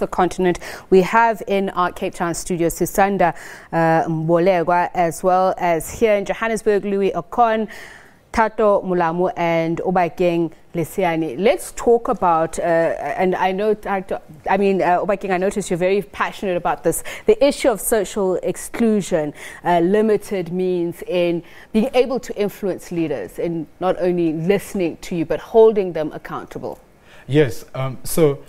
the continent. We have in our Cape Town studio Sisanda Mbolegwa, as well as here in Johannesburg, Louis Okon, Tato Mulamu and Obakeng Lesiani. Let's talk about, and I know, Obakeng, I notice you're very passionate about this, the issue of social exclusion, limited means in being able to influence leaders, in not only listening to you, but holding them accountable. Yes, so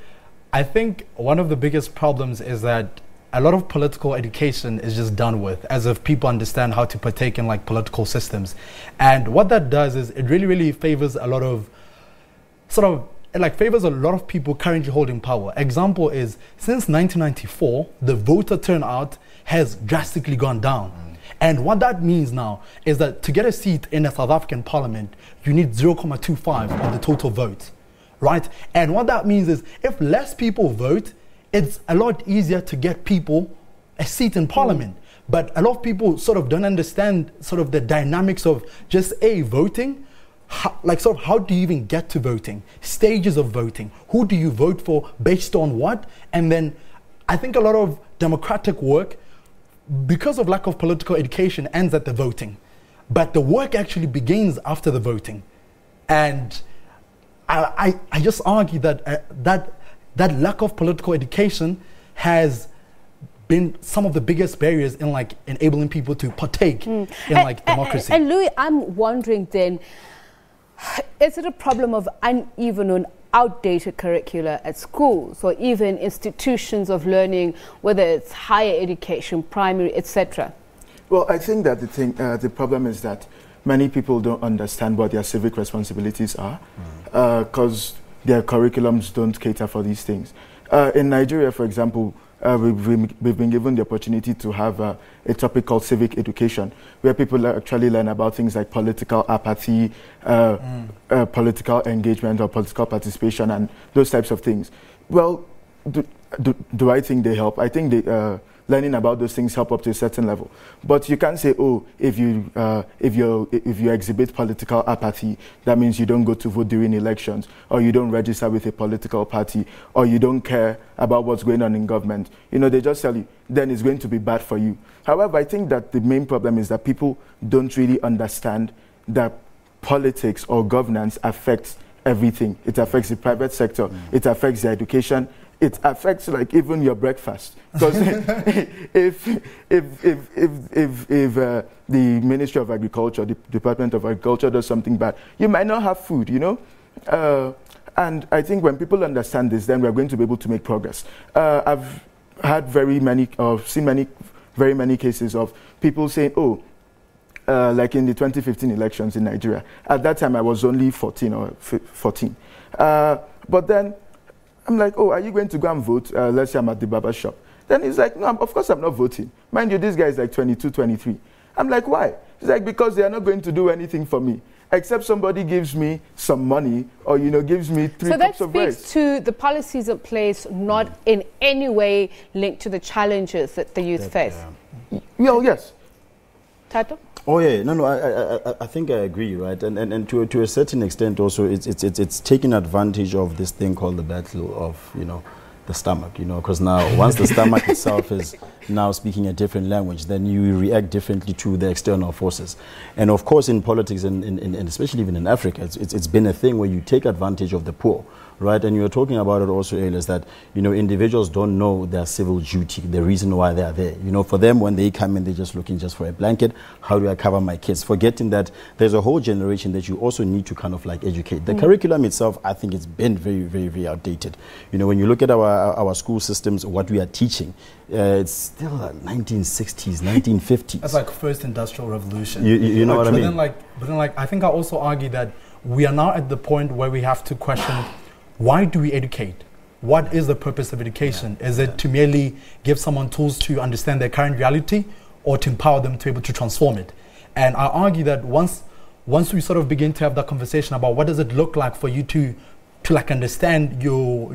I think one of the biggest problems is that a lot of political education is just done with, as if people understand how to partake in like political systems. And what that does is it really favors a lot of, favors a lot of people currently holding power. Example is, since 1994, the voter turnout has drastically gone down. And what that means now is that to get a seat in a South African parliament, you need 0.25 of the total vote, right? And what that means is if less people vote, it's a lot easier to get people a seat in parliament. But a lot of people sort of don't understand sort of the dynamics of just voting. How do you even get to voting? Stages of voting. Who do you vote for based on what? And then I think a lot of democratic work, because of lack of political education, ends at the voting. But the work actually begins after the voting. And I just argue that that lack of political education has been some of the biggest barriers in enabling people to partake in democracy. And Louis, I'm wondering then, is it a problem of uneven and outdated curricula at schools or even institutions of learning, whether it's higher education, primary, etc.? Well, I think that the problem is that many people don't understand what their civic responsibilities are, because their curriculums don't cater for these things. In Nigeria, for example, we've been given the opportunity to have a topic called civic education, where people actually learn about things like political apathy, political engagement or political participation and those types of things. Well, do I think they help? I think learning about those things help up to a certain level. But you can't say, oh, if you exhibit political apathy, that means you don't go to vote during elections, or you don't register with a political party, or you don't care about what's going on in government. They just tell you, then it's going to be bad for you. However, I think that the main problem is that people don't really understand that politics or governance affects everything. It affects the private sector. It affects the education. It affects even your breakfast, because if the Ministry of Agriculture, the Department of Agriculture does something bad, you might not have food, And I think when people understand this, then we're going to be able to make progress. I've had seen very many cases of people saying, like in the 2015 elections in Nigeria. At that time, I was only 14 or 14, but then I'm like, are you going to go and vote? Let's say I'm at the barber shop. Then he's like, no, of course I'm not voting. Mind you, this guy is like 22, 23. I'm like, why? He's like, because they are not going to do anything for me, except somebody gives me some money or, gives me 3 cups of rice. So that speaks to the policies in place not in any way linked to the challenges that the youth face. Well, yes. Tato? Oh yeah, no, I think I agree, right? And to a certain extent also, it's taking advantage of this thing called the battle of the stomach, because now once the stomach itself is now speaking a different language, then you react differently to the external forces. And of course, in politics and especially even in Africa, it's been a thing where you take advantage of the poor. Right, and you were talking about it also earlier, is that individuals don't know their civil duty, the reason why they are there. For them, when they come in, they're just looking just for a blanket. How do I cover my kids? Forgetting that there's a whole generation that you also need to kind of educate. The curriculum itself, I think it's been very outdated. When you look at our school systems, what we are teaching, it's still 1960s, 1950s. That's like first industrial revolution. You know what I mean? But then I think I also argue that we are now at the point where we have to question, why do we educate? What is the purpose of education? Is it to merely give someone tools to understand their current reality, or to empower them to be able to transform it? And I argue that once we sort of begin to have that conversation about what does it look like for you to understand your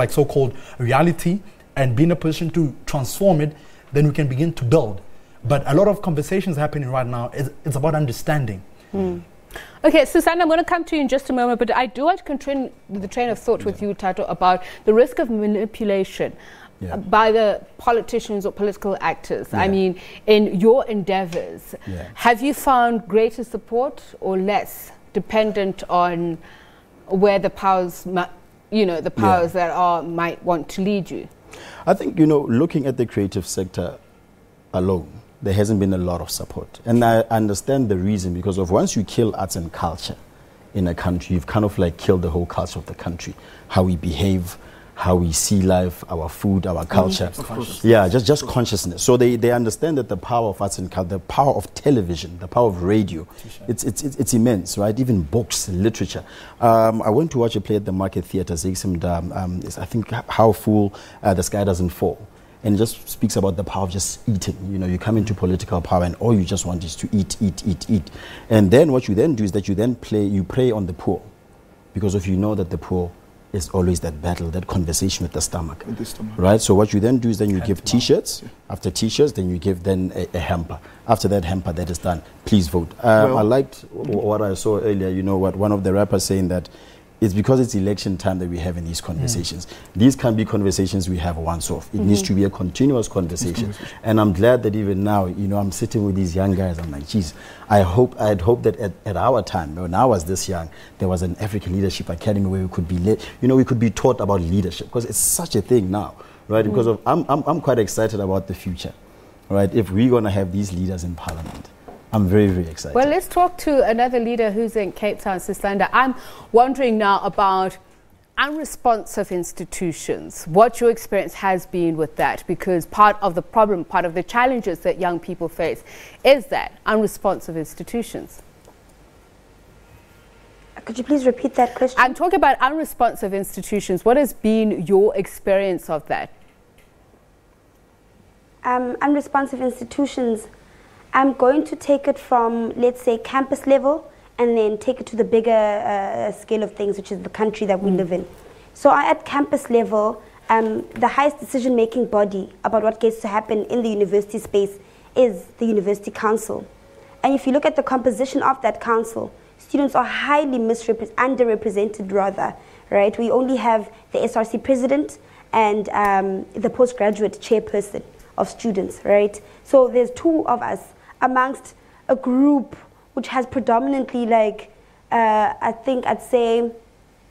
so-called reality and be in a position to transform it, then we can begin to build. But a lot of conversations happening right now it's about understanding. Okay, Susanna, I'm going to come to you in just a moment, but I do want to continue the train of thought with you, Tato, about the risk of manipulation by the politicians or political actors. I mean, in your endeavors, have you found greater support or less, dependent on where the powers, the powers that are might want to lead you? I think, looking at the creative sector alone, there hasn't been a lot of support. And I understand the reason, because of once you kill arts and culture in a country, you've kind of like killed the whole culture of the country. How we behave, how we see life, our food, our culture. Yeah, just consciousness. So they understand that the power of arts and culture, the power of television, the power of radio, it's immense, right? Even books, literature. I went to watch a play at the Market Theatre, I think How Full the Sky Doesn't Fall. And it just speaks about the power of just eating. You come into political power and all you just want is to eat, eat, eat, eat. And then what you then do is that you prey on the poor, because if you know that the poor is always that battle, that conversation with the stomach. Right? So what you then do is then you give T-shirts. After T-shirts, then you give then a hamper. After that hamper, that is done. Please vote. I liked what I saw earlier. One of the rappers saying that it's because it's election time that we have in these conversations. These can't be conversations we have once off. It needs to be a continuous conversation. And I'm glad that even now, I'm sitting with these young guys. I'm like, geez, I'd hope that at our time, when I was this young, there was an African Leadership Academy where we could be we could be taught about leadership, because it's such a thing now, right? Because I'm quite excited about the future, right? If we're going to have these leaders in Parliament. I'm very, very excited. Well, let's talk to another leader who's in Cape Town, Sisanda. I'm wondering now about unresponsive institutions, what your experience has been with that, because part of the problem, part of the challenges that young people face is that unresponsive institutions. Could you please repeat that question? I'm talking about unresponsive institutions. What has been your experience of that? Unresponsive institutions, I'm going to take it from, let's say, campus level, and then take it to the bigger scale of things, which is the country that we live in. So at campus level, the highest decision-making body about what gets to happen in the university space is the University Council. And if you look at the composition of that council, students are highly underrepresented rather, right? We only have the SRC president and the postgraduate chairperson of students, right? So there's two of us amongst a group which has predominantly I think I'd say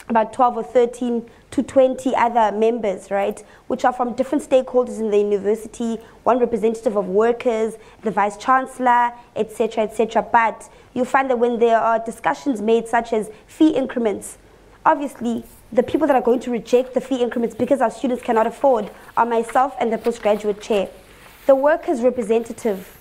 about 12 or 13 to 20 other members, right, which are from different stakeholders in the university, one representative of workers, the vice chancellor, etc., etc. But you find that when there are discussions made such as fee increments, obviously the people that are going to reject the fee increments because our students cannot afford are myself and the postgraduate chair. The workers' representative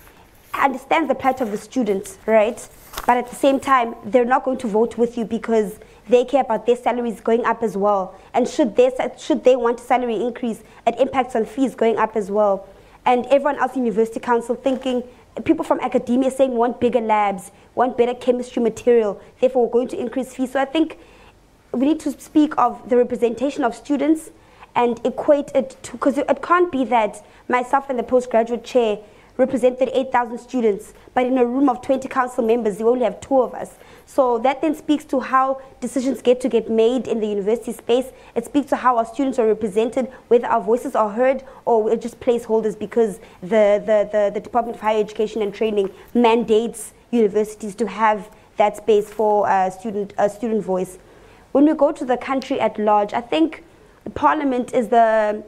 understands the plight of the students, right? But at the same time, they're not going to vote with you because they care about their salaries going up as well. And should they want a salary increase, it impacts on fees going up as well. And everyone else in University Council thinking, people from academia saying want bigger labs, want better chemistry material, therefore we're going to increase fees. So I think we need to speak of the representation of students and equate it to, because it can't be that myself and the postgraduate chair represented 8,000 students, but in a room of 20 council members, you only have 2 of us. So that then speaks to how decisions get made in the university space. It speaks to how our students are represented, whether our voices are heard or we're just placeholders because the Department of Higher Education and Training mandates universities to have that space for student voice. When we go to the country at large, I think the Parliament is the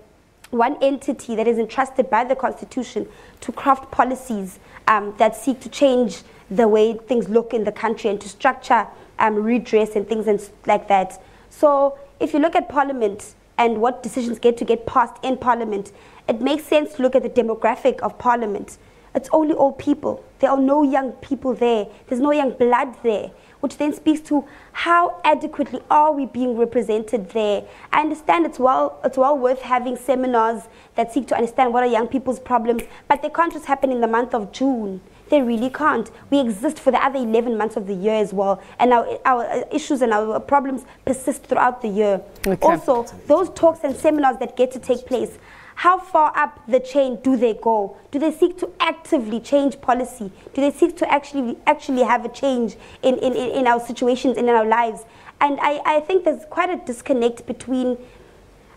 one entity that is entrusted by the Constitution to craft policies that seek to change the way things look in the country and to structure redress and things like that. So if you look at Parliament and what decisions get passed in Parliament, it makes sense to look at the demographic of Parliament. It's only old people. There are no young people there. There's no young blood there, which then speaks to how adequately are we being represented there. I understand it's well worth having seminars that seek to understand what are young people's problems, but they can't just happen in the month of June. They really can't. We exist for the other 11 months of the year as well, and our issues and our problems persist throughout the year. Okay. Also, those talks and seminars that get to take place, how far up the chain do they go? Do they seek to actively change policy? Do they seek to actually have a change in our situations, in our lives? And I think there's quite a disconnect between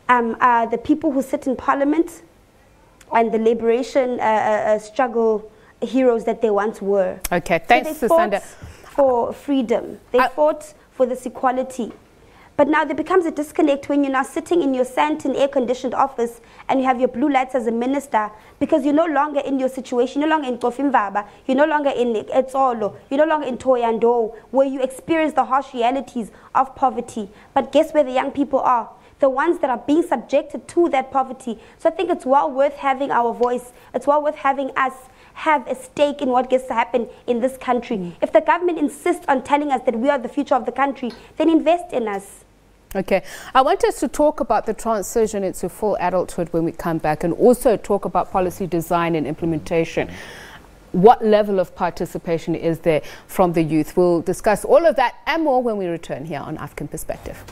the people who sit in parliament and the liberation struggle heroes that they once were. Okay, thanks, so they fought for freedom. They fought for this equality. But now there becomes a disconnect when you're now sitting in your Santon air-conditioned office and you have your blue lights as a minister, because you're no longer in your situation, you're no longer in Kofimvaba, you're no longer in Etzolo, you're no longer in Toyando, where you experience the harsh realities of poverty. But guess where the young people are? The ones that are being subjected to that poverty. So I think it's well worth having our voice. It's well worth having us have a stake in what gets to happen in this country. If the government insists on telling us that we are the future of the country, then invest in us. Okay, I want us to talk about the transition into full adulthood when we come back, and also talk about policy design and implementation. What level of participation is there from the youth? We'll discuss all of that and more when we return here on African Perspective.